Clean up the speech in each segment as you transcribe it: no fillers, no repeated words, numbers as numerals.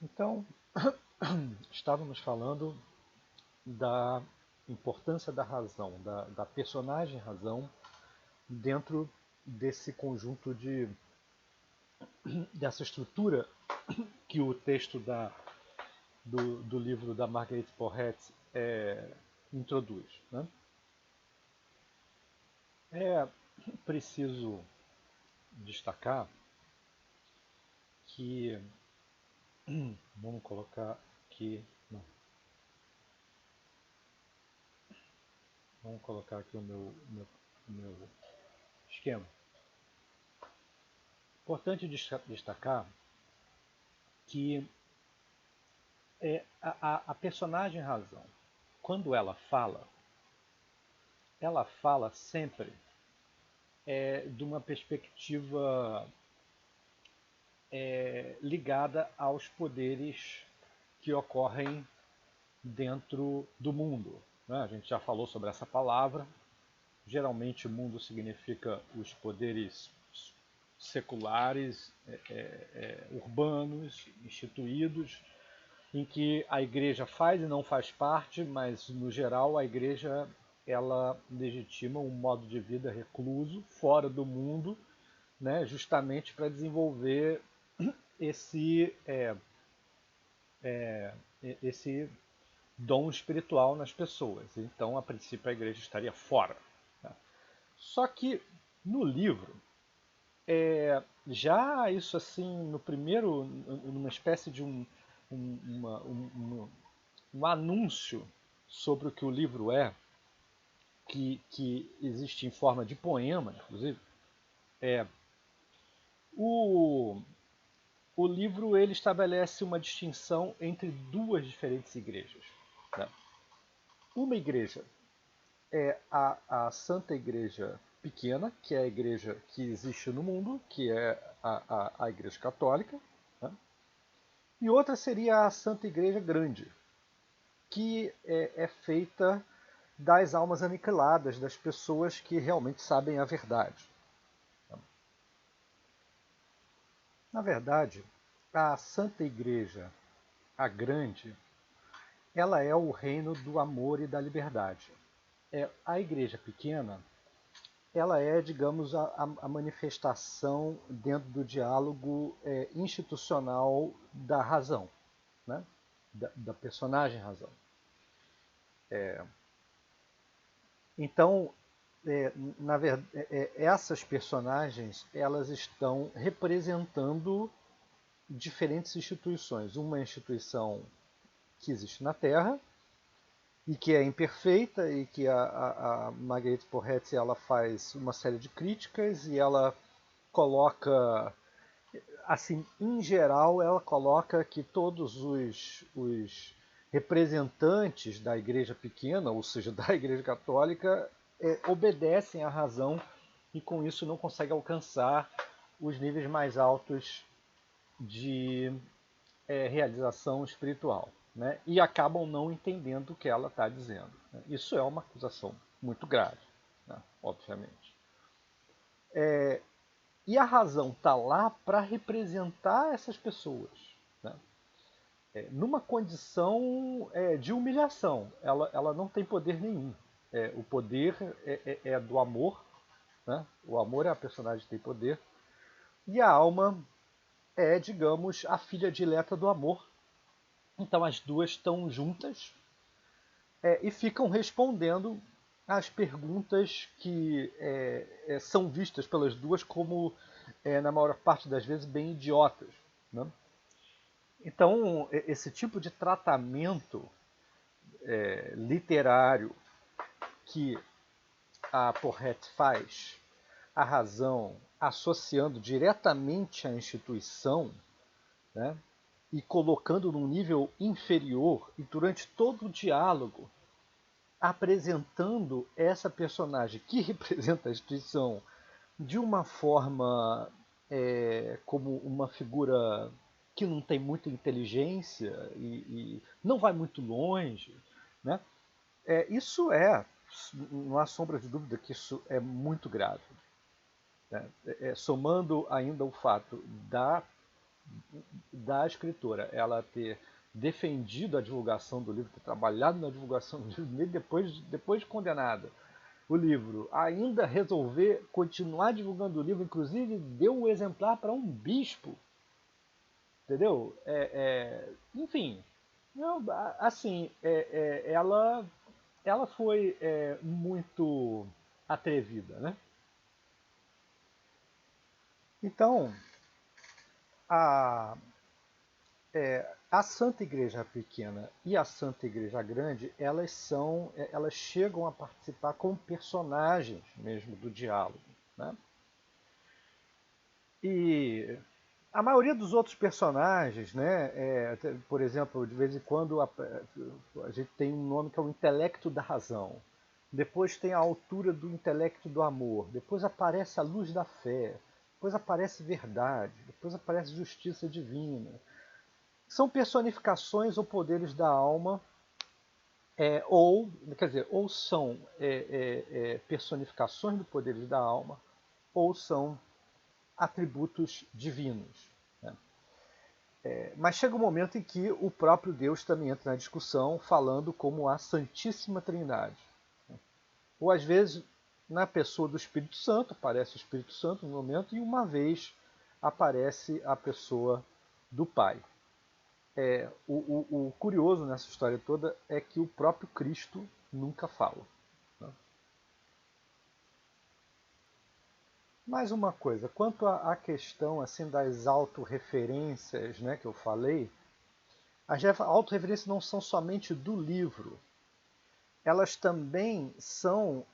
Então, estávamos falando da importância da razão, da personagem razão dentro desse conjunto dessa estrutura que o texto do livro da Marguerite Porret introduz. Né? É preciso destacar que, vamos colocar aqui, não, vamos colocar aqui o meu esquema. Importante destacar que a personagem razão, quando ela fala sempre de uma perspectiva ligada aos poderes que ocorrem dentro do mundo. Né? A gente já falou sobre essa palavra. Geralmente, mundo significa os poderes seculares, urbanos, instituídos, em que a igreja faz e não faz parte, mas no geral a igreja ela legitima um modo de vida recluso, fora do mundo, né, justamente para desenvolver esse, esse dom espiritual nas pessoas. Então, a princípio, a igreja estaria fora. Tá? Só que no livro, já isso assim, no primeiro, numa espécie de um anúncio sobre o que o livro que existe em forma de poema, inclusive, o, o livro ele estabelece uma distinção entre duas diferentes igrejas. Né? Uma igreja é a Santa Igreja Pequena, que é a igreja que existe no mundo, que é a Igreja Católica, né? E outra seria a Santa Igreja Grande, que é feita das almas aniquiladas, das pessoas que realmente sabem a verdade. Na verdade, a Santa Igreja, a Grande, ela é o reino do amor e da liberdade. A Igreja Pequena, ela é, digamos, a manifestação dentro do diálogo institucional da razão, né? Da personagem razão. Então, na verdade, essas personagens elas estão representando diferentes instituições. Uma instituição que existe na Terra e que é imperfeita e que a Marguerite Porret ela faz uma série de críticas e ela coloca, assim, em geral, ela coloca que todos os representantes da Igreja Pequena, ou seja, da Igreja Católica, obedecem à razão e com isso não conseguem alcançar os níveis mais altos de realização espiritual. Né? E acabam não entendendo o que ela está dizendo. Né? Isso é uma acusação muito grave, né? Obviamente. E a razão está lá para representar essas pessoas. Né? Numa condição de humilhação. Ela não tem poder nenhum. O poder é do amor. Né? O amor é a personagem que tem poder. E a alma é, digamos, a filha dileta do amor. Então as duas estão juntas e ficam respondendo às perguntas que são vistas pelas duas como, na maior parte das vezes, bem idiotas. Né? Então, esse tipo de tratamento literário que a Porret faz, a razão, associando diretamente à instituição, né, e colocando num nível inferior, e durante todo o diálogo, apresentando essa personagem que representa a instituição de uma forma como uma figura que não tem muita inteligência e não vai muito longe, né? Isso não há sombra de dúvida que isso é muito grave. Né? Somando ainda o fato da da escritora ela ter defendido a divulgação do livro, ter trabalhado na divulgação do livro, mesmo depois de condenada, o livro, ainda resolver continuar divulgando o livro, inclusive deu um exemplar para um bispo, entendeu? Enfim, não, assim, ela foi muito atrevida, né? Então, a, a Santa Igreja Pequena e a Santa Igreja Grande, elas chegam a participar como personagens mesmo do diálogo, né? E a maioria dos outros personagens, né, por exemplo, de vez em quando a gente tem um nome que é o intelecto da razão. Depois tem a altura do intelecto do amor. Depois aparece a luz da fé. Depois aparece verdade. Depois aparece justiça divina. São personificações ou poderes da alma, ou, quer dizer, ou são personificações de poderes da alma, ou são atributos divinos. Né? Mas chega um momento em que o próprio Deus também entra na discussão, falando como a Santíssima Trindade. Ou às vezes, na pessoa do Espírito Santo, aparece o Espírito Santo no momento, e uma vez aparece a pessoa do Pai. O curioso nessa história toda é que o próprio Cristo nunca fala. Né? Mais uma coisa, quanto à questão assim das autorreferências, né, que eu falei, as autorreferências não são somente do livro, elas também são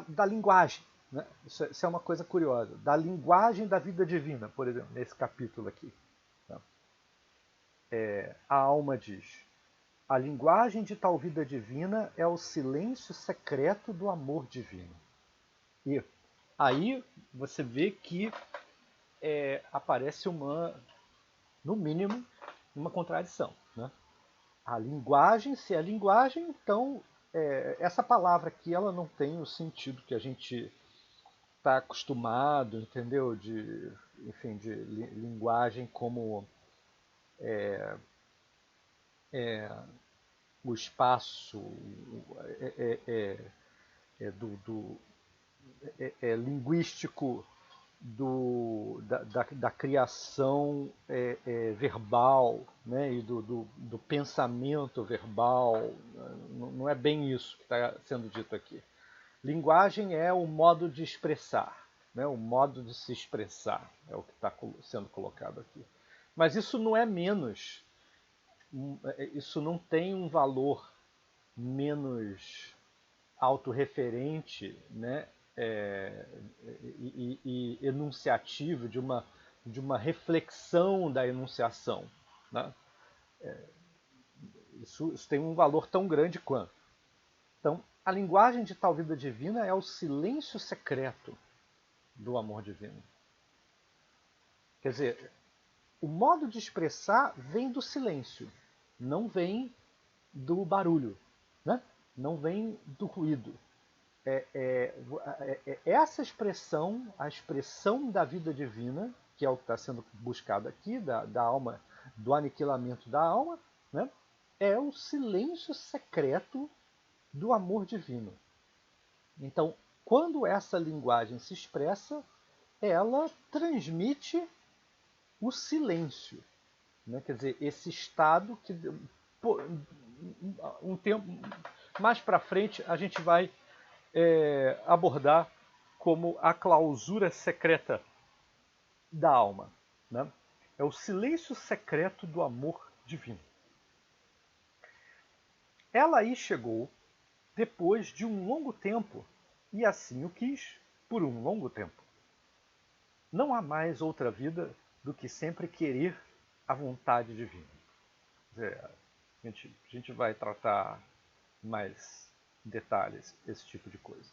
da linguagem. Né? Isso é uma coisa curiosa. Da linguagem da vida divina, por exemplo, nesse capítulo aqui. Tá? A alma diz: a linguagem de tal vida divina é o silêncio secreto do amor divino. E aí você vê que aparece no mínimo, uma contradição. Né? A linguagem, se é linguagem, então essa palavra aqui ela não tem o sentido que a gente está acostumado, entendeu? Enfim, de linguagem como o espaço do linguístico da criação verbal, né, e do pensamento verbal. Não é bem isso que está sendo dito aqui. Linguagem é o modo de expressar, né, o modo de se expressar, é o que está sendo colocado aqui. Mas isso não é menos, isso não tem um valor menos autorreferente, né, e enunciativo de uma reflexão da enunciação. Né? Isso tem um valor tão grande quanto. Então, a linguagem de tal vida divina é o silêncio secreto do amor divino. Quer dizer, o modo de expressar vem do silêncio, não vem do barulho, né? Não vem do ruído. Essa expressão, a expressão da vida divina, que é o que está sendo buscado aqui, da alma, do aniquilamento da alma, né? É o silêncio secreto do amor divino. Então, quando essa linguagem se expressa, ela transmite o silêncio. Né? Quer dizer, esse estado que um tempo mais para frente a gente vai abordar como a clausura secreta da alma. Né? É o silêncio secreto do amor divino. Ela aí chegou depois de um longo tempo, e assim o quis por um longo tempo. Não há mais outra vida do que sempre querer a vontade divina. A gente vai tratar mais detalhes esse tipo de coisa.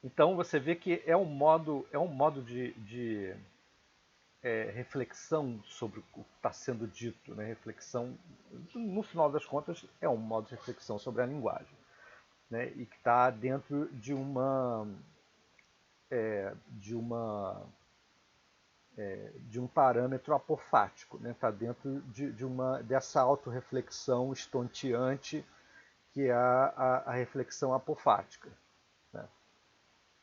Então você vê que é um modo de reflexão sobre o que está sendo dito, né? Reflexão, no final das contas, é um modo de reflexão sobre a linguagem, né? E que está dentro de uma de um parâmetro apofático, né? Está dentro dessa autorreflexão estonteante que é a reflexão apofática. Né?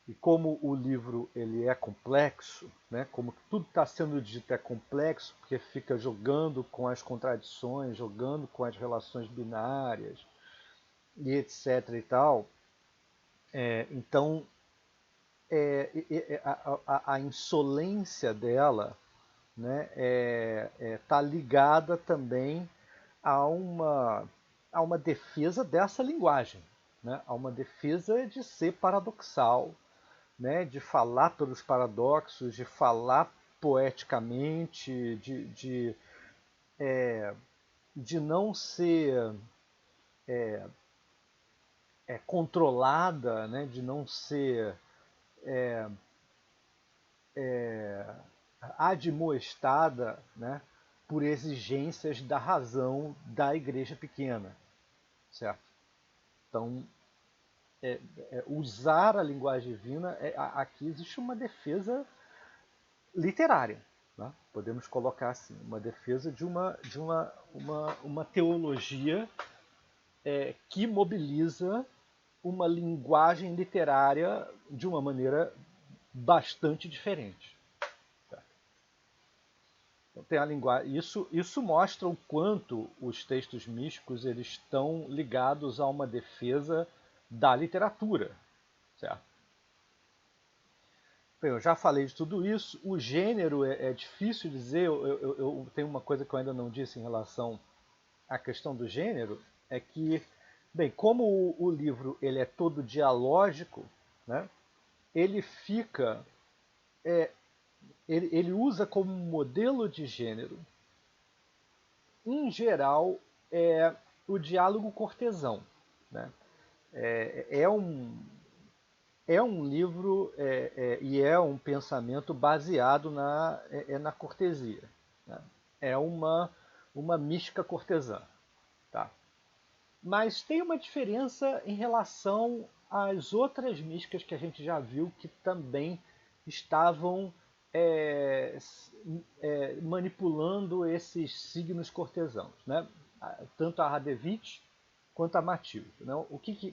E como o livro ele é complexo, né? Como tudo está sendo dito é complexo, porque fica jogando com as contradições, jogando com as relações binárias e etc. e tal, então a insolência dela, né, tá ligada também a a uma defesa dessa linguagem, né, a uma defesa de ser paradoxal, né, de falar pelos paradoxos, de falar poeticamente, de não ser controlada, né, de não ser admoestada, né, por exigências da razão da igreja pequena, certo? Então, usar a linguagem divina, aqui existe uma defesa literária, né? Podemos colocar assim, uma defesa uma teologia que mobiliza uma linguagem literária de uma maneira bastante diferente. Então, tem a linguagem. Isso mostra o quanto os textos místicos eles estão ligados a uma defesa da literatura, certo? Bem, eu já falei de tudo isso. O gênero é difícil dizer. Eu tenho uma coisa que eu ainda não disse em relação à questão do gênero, é que, bem, como o livro ele é todo dialógico, né? Ele fica, ele usa como modelo de gênero, em geral, o diálogo cortesão, né? É, é um é um livro e é um pensamento baseado na cortesia. Né? É uma mística cortesã. Tá? Mas tem uma diferença em relação às outras místicas que a gente já viu que também estavam é, manipulando esses signos cortesãos. Né? Tanto a Radevich quanto a Matilde. Né?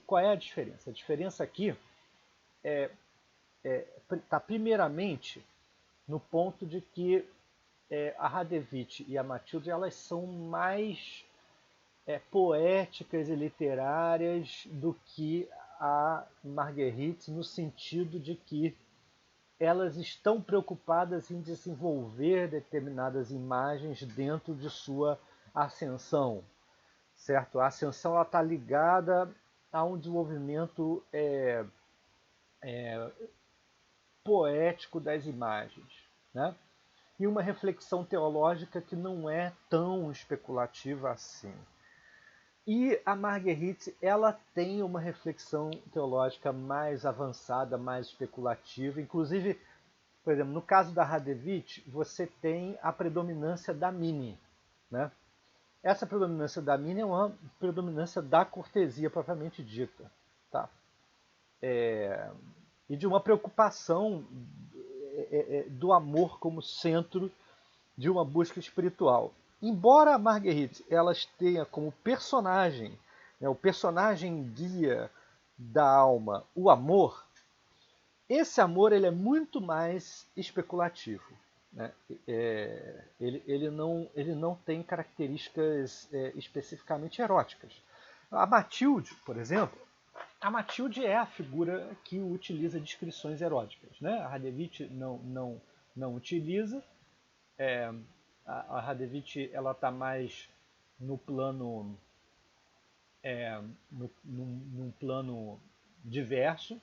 Qual é a diferença? A diferença aqui está primeiramente no ponto de que a Radevich e a Matilde elas são mais poéticas e literárias do que a Marguerite, no sentido de que elas estão preocupadas em desenvolver determinadas imagens dentro de sua ascensão, certo? A ascensão está ligada a um desenvolvimento poético das imagens, né? E uma reflexão teológica que não é tão especulativa assim. E a Marguerite, ela tem uma reflexão teológica mais avançada, mais especulativa. Inclusive, por exemplo, no caso da Radevich, você tem a predominância da Mini, né? Essa predominância da Mini é uma predominância da cortesia propriamente dita, tá? E de uma preocupação do amor como centro de uma busca espiritual. Embora a Marguerite ela tenha como personagem, né, o personagem guia da alma, o amor, esse amor ele é muito mais especulativo. Né? Ele não tem características especificamente eróticas. A Matilde, por exemplo, a Matilde é a figura que utiliza descrições eróticas. Né? A Radevich não utiliza. A Radevich ela está mais no plano num plano diverso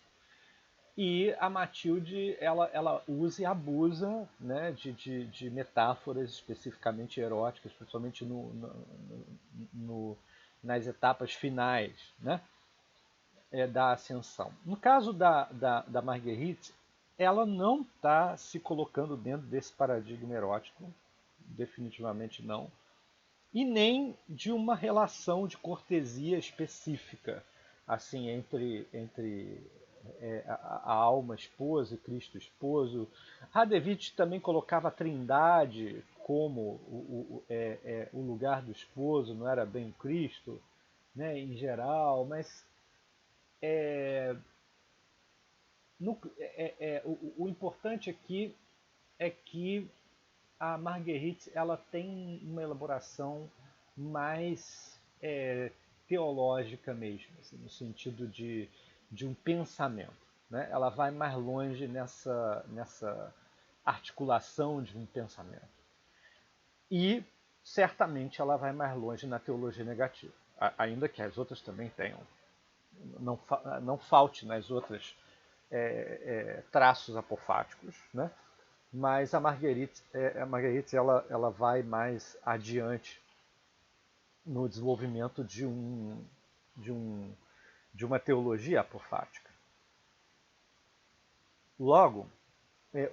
e a Matilde ela usa e abusa, né, de metáforas especificamente eróticas, principalmente nas etapas finais, né, da ascensão. No caso da Marguerite, ela não está se colocando dentro desse paradigma erótico, definitivamente não, e nem de uma relação de cortesia específica, assim, entre a alma esposa e Cristo esposo. Radevich também colocava a Trindade como o lugar do esposo, não era bem o Cristo, né, em geral, mas o importante aqui é que a Marguerite ela tem uma elaboração mais teológica mesmo, assim, no sentido de um pensamento. Né? Ela vai mais longe nessa articulação de um pensamento. E certamente ela vai mais longe na teologia negativa, ainda que as outras também tenham. Não falte nas outras traços apofáticos, né? Mas a Marguerite ela vai mais adiante no desenvolvimento de, um, de uma teologia apofática. Logo,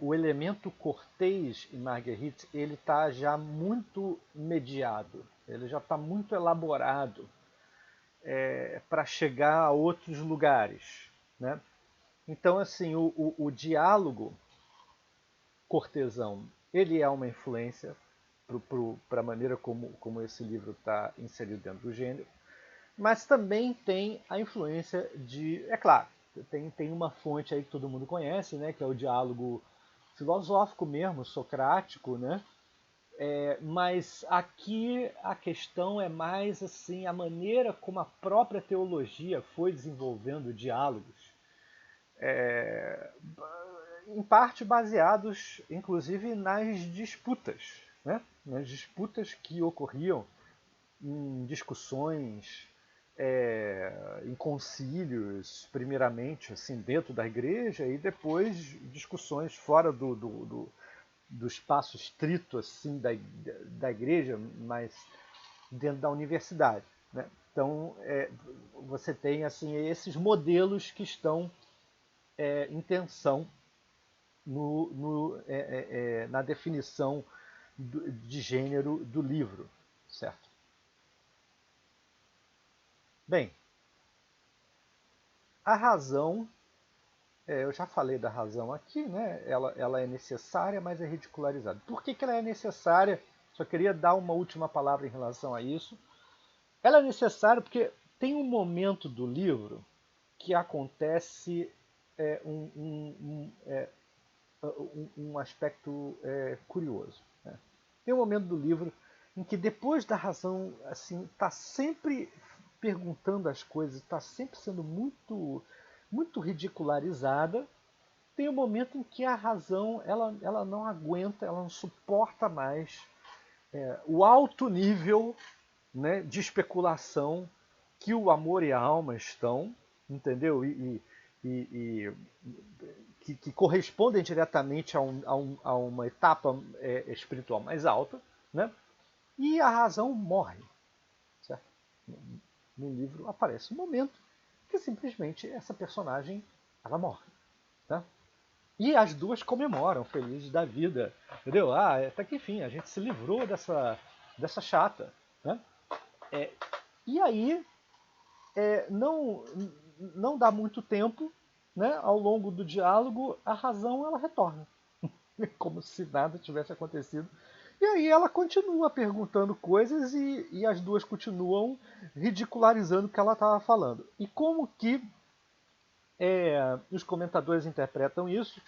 o elemento cortês em Marguerite ele está já muito mediado, ele já está muito elaborado para chegar a outros lugares. Né? Então, assim, o diálogo cortesão, ele é uma influência para a maneira como esse livro está inserido dentro do gênero, mas também tem a influência de, é claro, tem uma fonte aí que todo mundo conhece, né, que é o diálogo filosófico mesmo, socrático, né? Mas aqui a questão é mais assim a maneira como a própria teologia foi desenvolvendo diálogos, em parte baseados, inclusive, nas disputas, né? Nas disputas que ocorriam em discussões, em concílios, primeiramente, assim, dentro da igreja, e depois discussões fora do espaço estrito assim, da igreja, mas dentro da universidade. Né? Então, você tem assim, esses modelos que estão em tensão na definição de gênero do livro, certo? Bem, a razão, eu já falei da razão aqui, né? Ela é necessária, mas é ridicularizada. Por que ela é necessária? Só queria dar uma última palavra em relação a isso. Ela é necessária porque tem um momento do livro que acontece um aspecto curioso. Né? Tem um momento do livro em que depois da razão assim está sempre perguntando as coisas, está sempre sendo muito ridicularizada. Tem um momento em que a razão ela não aguenta, ela não suporta mais o alto nível, né, de especulação que o amor e a alma estão, entendeu? E que correspondem diretamente a uma etapa espiritual mais alta, né? E a razão morre. Certo? No livro aparece um momento que simplesmente essa personagem ela morre. Né? E as duas comemoram, felizes da vida. Entendeu? Até que enfim, a gente se livrou dessa chata. Né? E aí, não dá muito tempo, né, ao longo do diálogo, a razão ela retorna. Como se nada tivesse acontecido. E aí ela continua perguntando coisas e as duas continuam ridicularizando o que ela estava falando. E como que os comentadores interpretam isso?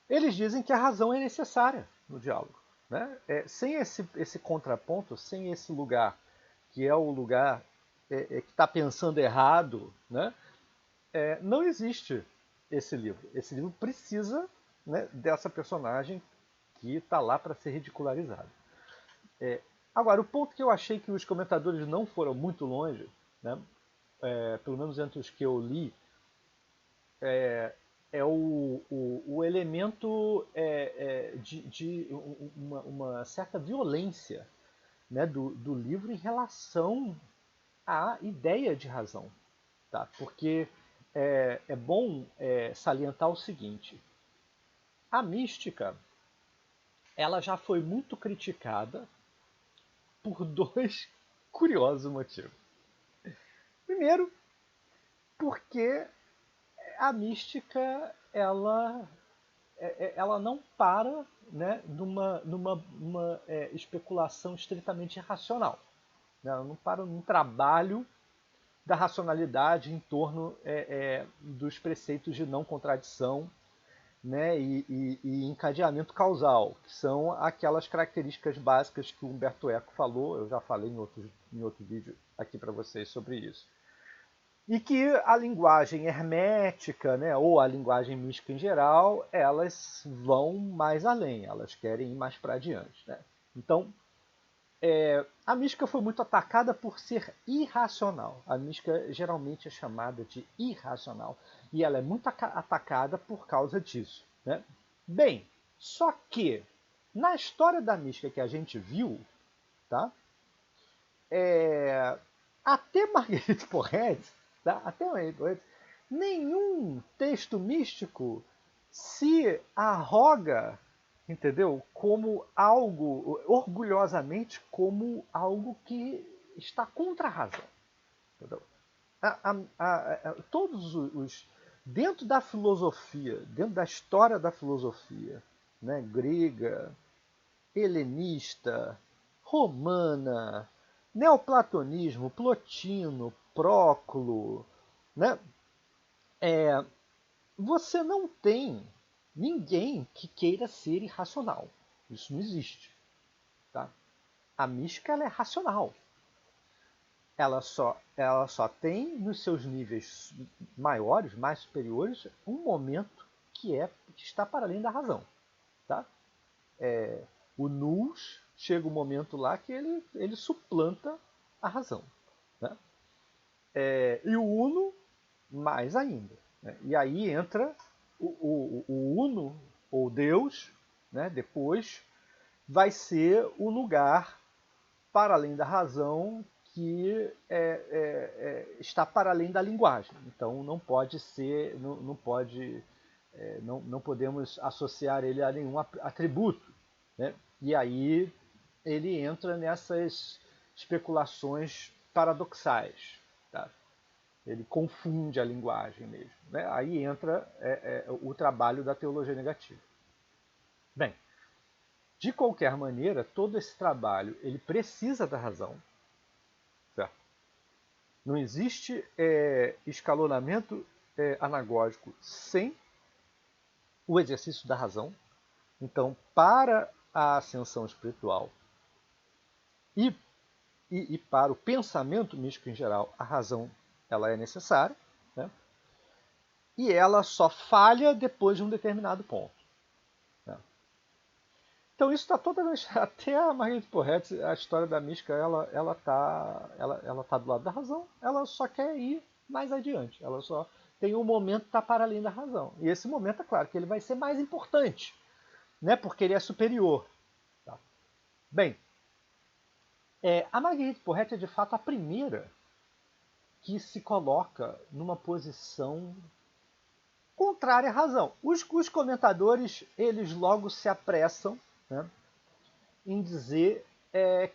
Eles dizem que a razão é necessária no diálogo. Né? Sem esse contraponto, sem esse lugar que é o lugar que está pensando errado, né? Não existe esse livro. Esse livro precisa, né, dessa personagem que está lá para ser ridicularizada. Agora, o ponto que eu achei que os comentadores não foram muito longe, né, pelo menos entre os que eu li, é o elemento de uma certa violência, né, do livro em relação à ideia de razão. Tá? Porque é bom salientar o seguinte: a mística ela já foi muito criticada por dois curiosos motivos. Primeiro, porque a mística, ela não para, né, numa especulação estritamente racional. Né? Ela não para num trabalho da racionalidade em torno dos preceitos de não contradição, né, e encadeamento causal, que são aquelas características básicas que o Humberto Eco falou, eu já falei em outro vídeo aqui para vocês sobre isso. E que a linguagem hermética, né, ou a linguagem mística em geral, elas vão mais além, elas querem ir mais para adiante. Né? Então, a mística foi muito atacada por ser irracional. A mística geralmente é chamada de irracional. E ela é muito atacada por causa disso. Né? Bem, só que na história da mística que a gente viu, tá? Até Marguerite Porete, tá? Até Marguerite Porete, nenhum texto místico se arroga, entendeu? Como algo, orgulhosamente, como algo que está contra a razão. Entendeu? Todos os. Dentro da filosofia, dentro da história da filosofia, né, grega, helenista, romana, neoplatonismo, Plotino, Próclo, né? Você não tem ninguém que queira ser irracional. Isso não existe. Tá? A mística ela é racional. Ela só tem nos seus níveis maiores, mais superiores, um momento que está para além da razão. Tá? O nous chega um momento lá que ele suplanta a razão. Né? E o uno, mais ainda. Né? E aí entra o uno, ou Deus, né? Depois vai ser o lugar para além da razão que está para além da linguagem. Então não pode ser, não pode, não podemos associar ele a nenhum atributo. Né? E aí ele entra nessas especulações paradoxais. Tá? Ele confunde a linguagem mesmo. Né? Aí entra o trabalho da teologia negativa. Bem, de qualquer maneira, todo esse trabalho ele precisa da razão. Certo? Não existe escalonamento anagógico sem o exercício da razão. Então, para a ascensão espiritual e para o pensamento místico em geral, a razão ela é necessária, né? E ela só falha depois de um determinado ponto. Né? Então isso está totalmente... Até a Marguerite Porete, a história da mística, ela tá do lado da razão, ela só quer ir mais adiante. Ela só tem um momento que está para além da razão. E esse momento, é claro, que ele vai ser mais importante, né? Porque ele é superior. Tá? Bem, a Marguerite Porete é de fato a primeira que se coloca numa posição contrária à razão. Os comentadores, eles logo se apressam, né, em dizer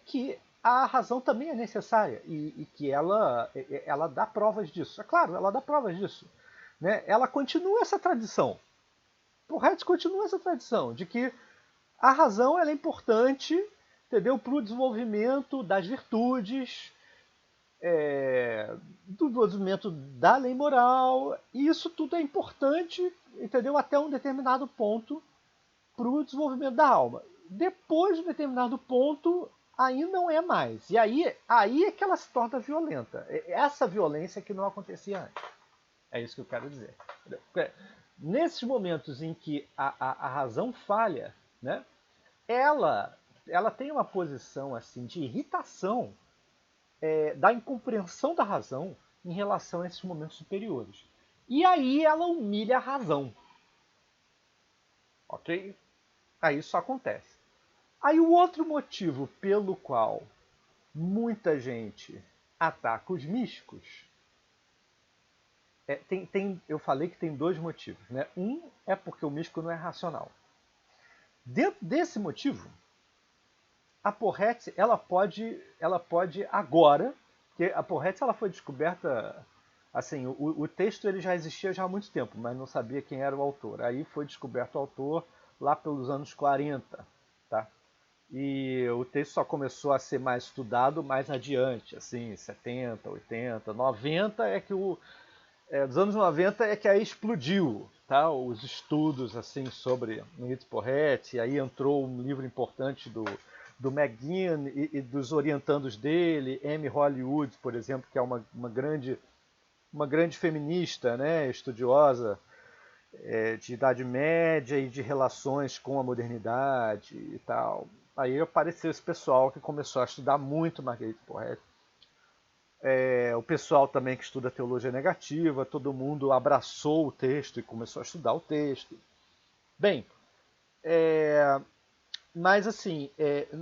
que a razão também é necessária e que ela dá provas disso. É claro, ela dá provas disso. Né? Ela continua essa tradição. Porretes continua essa tradição de que a razão ela é importante, entendeu, para o desenvolvimento das virtudes, do desenvolvimento da lei moral, e isso tudo é importante, entendeu, até um determinado ponto para o desenvolvimento da alma. Depois de um determinado ponto, aí não é mais. E aí é que ela se torna violenta. Essa violência que não acontecia antes. É isso que eu quero dizer. Nesses momentos em que a razão falha, né, ela tem uma posição assim de irritação da incompreensão da razão em relação a esses momentos superiores. E aí ela humilha a razão. Ok? Aí isso acontece. Aí o outro motivo pelo qual muita gente ataca os místicos, eu falei que tem dois motivos. Né? Um é porque o místico não é racional. Dentro desse motivo, a Porrete ela pode agora, porque a Porrete ela foi descoberta Assim, o texto ele já existia já há muito tempo, mas não sabia quem era o autor. Aí foi descoberto o autor lá pelos anos 40, tá? E o texto só começou a ser mais estudado mais adiante, assim, 70, 80, 90 é que dos anos 90 é que aí explodiu, tá? Os estudos assim sobre Nils Porret, aí entrou um livro importante do McGinn e dos orientandos dele, Amy Hollywood, por exemplo, que é uma grande feminista, né, estudiosa de Idade Média e de relações com a modernidade e tal. Aí apareceu esse pessoal que começou a estudar muito Marguerite Porret. O pessoal também que estuda teologia negativa, todo mundo abraçou o texto e começou a estudar o texto. Bem, mas assim,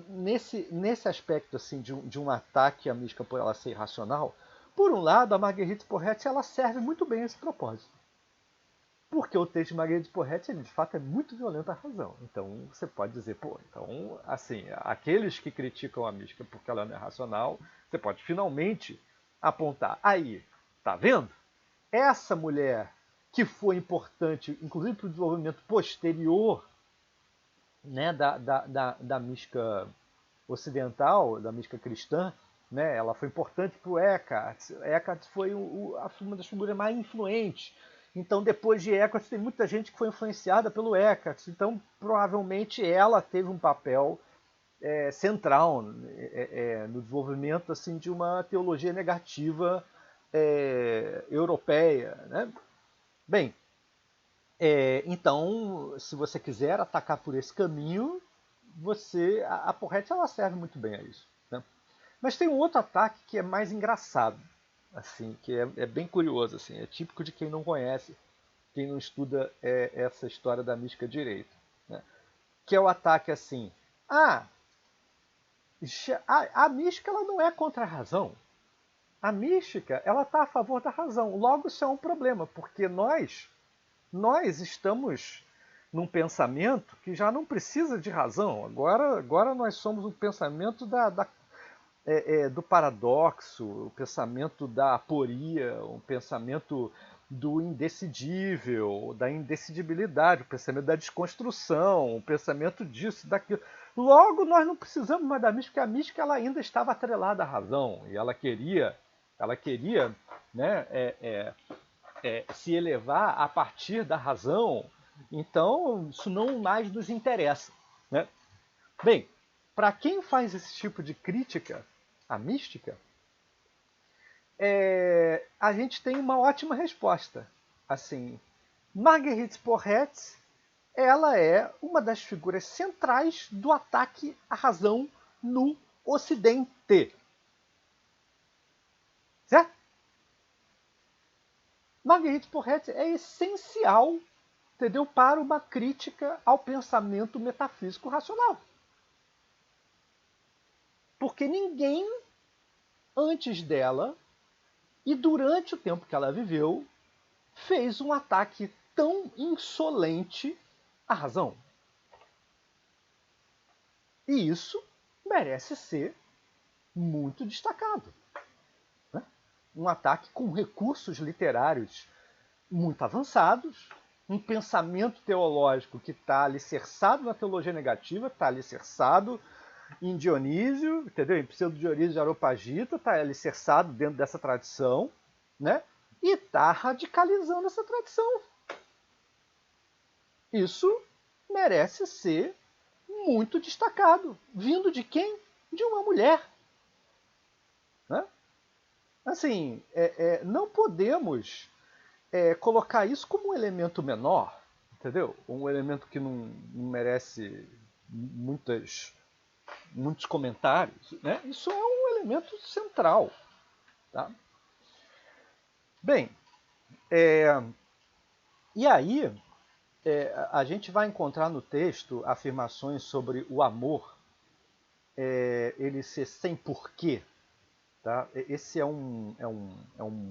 nesse aspecto assim de um ataque à mística por ela ser irracional, por um lado, a Marguerite Porret ela serve muito bem a esse propósito. Porque o texto de Marguerite Porret, ele de fato é muito violento à razão. Então você pode dizer, pô, então, assim, aqueles que criticam a mística porque ela não é racional, você pode finalmente apontar. Aí, tá vendo? Essa mulher que foi importante, inclusive para o desenvolvimento posterior, né, da mística ocidental, da mística cristã, né, ela foi importante para o Eckhart. Eckhart foi uma das figuras mais influentes. Então, depois de Eckhart, tem muita gente que foi influenciada pelo Eckhart. Então, provavelmente, ela teve um papel central no desenvolvimento assim, de uma teologia negativa europeia. Né? Bem, então, se você quiser atacar por esse caminho, a Porrete ela serve muito bem a isso. Né? Mas tem um outro ataque que é mais engraçado, assim, que é bem curioso, assim, é típico de quem não conhece, quem não estuda essa história da mística direito, né? Que é o ataque assim, ah, a mística ela não é contra a razão. A mística ela está a favor da razão. Logo isso é um problema, porque nós estamos num pensamento que já não precisa de razão. Agora nós somos um pensamento do paradoxo, o pensamento da aporia, um pensamento do indecidível, da indecidibilidade, o pensamento da desconstrução, o pensamento disso, daquilo. Logo, nós não precisamos mais da mística, porque a mística ela ainda estava atrelada à razão e ela queria, né, se elevar a partir da razão. Então, isso não mais nos interessa. Né? Bem, para quem faz esse tipo de crítica à mística, a gente tem uma ótima resposta. Assim, Marguerite Porret, ela é uma das figuras centrais do ataque à razão no Ocidente. Certo? Marguerite Porret é essencial, entendeu, para uma crítica ao pensamento metafísico racional. Porque ninguém antes dela e durante o tempo que ela viveu fez um ataque tão insolente à razão. E isso merece ser muito destacado. Né? Um ataque com recursos literários muito avançados, um pensamento teológico que está alicerçado na teologia negativa, está alicerçado em Dionísio, entendeu? Em Pseudo-Dionísio de Areopagita, está alicerçado dentro dessa tradição, né? E está radicalizando essa tradição. Isso merece ser muito destacado. Vindo de quem? De uma mulher. Né? Assim, não podemos colocar isso como um elemento menor, entendeu? Um elemento que não merece muitos comentários. Né? Isso é um elemento central. Tá? Bem, e aí a gente vai encontrar no texto afirmações sobre o amor, ele ser sem porquê. Tá? Esse é um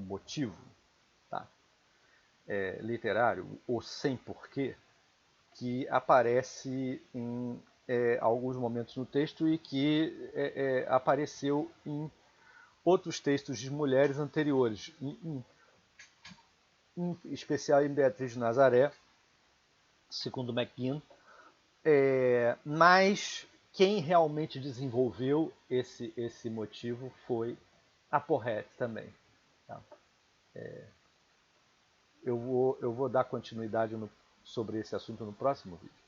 motivo, tá? Literário, o sem porquê, que aparece em alguns momentos no texto e que apareceu em outros textos de mulheres anteriores. em especial em Beatriz de Nazaré, segundo McGinn. Mas quem realmente desenvolveu esse motivo foi a Porret também. Tá? Eu vou dar continuidade sobre esse assunto no próximo vídeo.